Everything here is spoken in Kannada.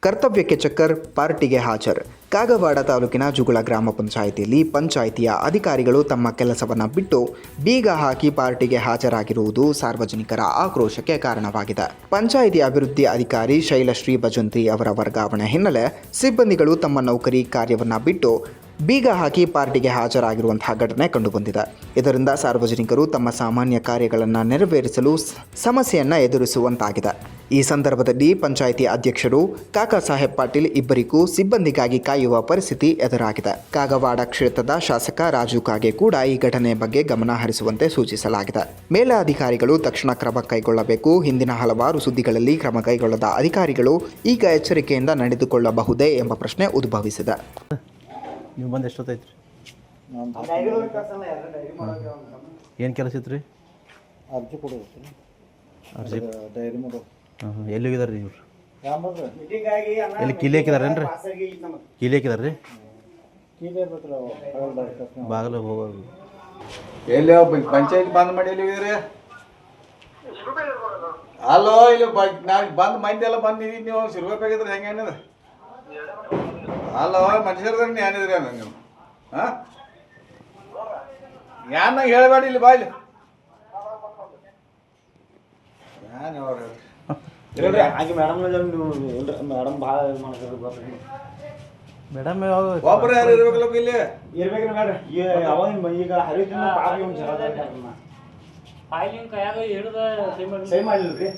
ಕರ್ತವ್ಯಕ್ಕೆ ಚಕ್ಕರ್, ಪಾರ್ಟಿಗೆ ಹಾಜರ್. ಕಾಗವಾಡ ತಾಲೂಕಿನ ಜುಗುಳ ಗ್ರಾಮ ಪಂಚಾಯಿತಿಯಲ್ಲಿ ಪಂಚಾಯಿತಿಯ ಅಧಿಕಾರಿಗಳು ತಮ್ಮ ಕೆಲಸವನ್ನು ಬಿಟ್ಟು ಬೀಗ ಹಾಕಿ ಪಾರ್ಟಿಗೆ ಹಾಜರಾಗಿರುವುದು ಸಾರ್ವಜನಿಕರ ಆಕ್ರೋಶಕ್ಕೆ ಕಾರಣವಾಗಿದೆ. ಪಂಚಾಯಿತಿ ಅಭಿವೃದ್ಧಿ ಅಧಿಕಾರಿ ಶೈಲಶ್ರೀ ಭಜಂತ್ರಿ ಅವರ ವರ್ಗಾವಣೆ ಹಿನ್ನೆಲೆ ಸಿಬ್ಬಂದಿಗಳು ತಮ್ಮ ನೌಕರಿ ಕಾರ್ಯವನ್ನು ಬಿಟ್ಟು ಬೀಗ ಹಾಕಿ ಪಾರ್ಟಿಗೆ ಹಾಜರಾಗಿರುವಂತಹ ಘಟನೆ ಕಂಡುಬಂದಿದೆ. ಇದರಿಂದ ಸಾರ್ವಜನಿಕರು ತಮ್ಮ ಸಾಮಾನ್ಯ ಕಾರ್ಯಗಳನ್ನು ನೆರವೇರಿಸಲು ಸಮಸ್ಯೆಯನ್ನು ಎದುರಿಸುವಂತಾಗಿದೆ. ಈ ಸಂದರ್ಭದಲ್ಲಿ ಪಂಚಾಯಿತಿ ಅಧ್ಯಕ್ಷರು ಕಾಕಾ ಸಾಹೇಬ್ ಪಾಟೀಲ್ ಇಬ್ಬರಿಗೂ ಸಿಬ್ಬಂದಿಗಾಗಿ ಕಾಯುವ ಪರಿಸ್ಥಿತಿ ಎದುರಾಗಿದೆ. ಕಾಗವಾಡ ಕ್ಷೇತ್ರದ ಶಾಸಕ ರಾಜು ಕಾಗೆ ಕೂಡ ಈ ಘಟನೆ ಬಗ್ಗೆ ಗಮನ ಹರಿಸುವಂತೆ ಸೂಚಿಸಲಾಗಿದೆ. ಮೇಲಧಿಕಾರಿಗಳು ತಕ್ಷಣ ಕ್ರಮ ಕೈಗೊಳ್ಳಬೇಕು. ಹಿಂದಿನ ಹಲವಾರು ಸುದ್ದಿಗಳಲ್ಲಿ ಕ್ರಮ ಕೈಗೊಳ್ಳದ ಅಧಿಕಾರಿಗಳು ಈಗ ಎಚ್ಚರಿಕೆಯಿಂದ ನಡೆದುಕೊಳ್ಳಬಹುದೇ ಎಂಬ ಪ್ರಶ್ನೆ ಉದ್ಭವಿಸಿದೆ. ನೀವು ಬಂದು ಎಷ್ಟೊತ್ತೈತ್ರಿ? ಏನು ಕೆಲಸ ಇತ್ತು ರೀ? ಅರ್ಜಿ ಕೊಡೋದು ಅರ್ಜಿ ಡೈರಿ ಮಾಡೋದು. ಎಲ್ಲಿ ಹೋಗಿದಾರೆ ರೀ ಇವ್ರು? ಎಲ್ಲಿ ಕೀಲಿ ಹಾಕಿದಾರೇನು ರೀ? ಕೀಲಿ ಹಾಕಿದಾರೆ ರೀ? ಬಾಗಿಲು ಹೋಗೋದು ಎಲ್ಲಿ ಪಂಚಾಯತ್ ಬಂದ್ ಮಾಡಿ ಎಲ್ಲಿ ಹೋಗಿದ್ರಿ? ಅಲ್ಲೋ ಇಲ್ಲಿ ನಾನು ಬಂದು ಮಂದಿ ಎಲ್ಲ ಬಂದಿದ್ದೀನಿ. ನೀವು ಸಿರ್ಬೇಕಾಗಿದ್ರೆ ಹೆಂಗೆ ಏನಿದೆ? ಅಲ್ಲ ಮನುಷ್ಯರ್ದ ಏನಿದ್ರಿ ನೀವು? ಹಾಂ ಯಾನ ಹೇಳಬೇಡಿ ಇಲ್ಲಿ ಬಾಯ್ಲಿ. ಏನು ಹೇಳ್ರಿ ಹಾಗೆ ಮೇಡಮ್ ಭಾಳ ಮೇಡಮ್ ಒಬ್ಬರು ಯಾರು ಇರ್ಬೇಕಲ್ಲ ಇಲ್ಲಿ? ಇರ್ಬೇಕ್ರಿ ಮೇಡ್ರಿ. ಅವಾಗ ಈಗ ಹರಿತಿನ ಪಾಪ ಸೈ ಮಾಡಿಲ್ರಿ.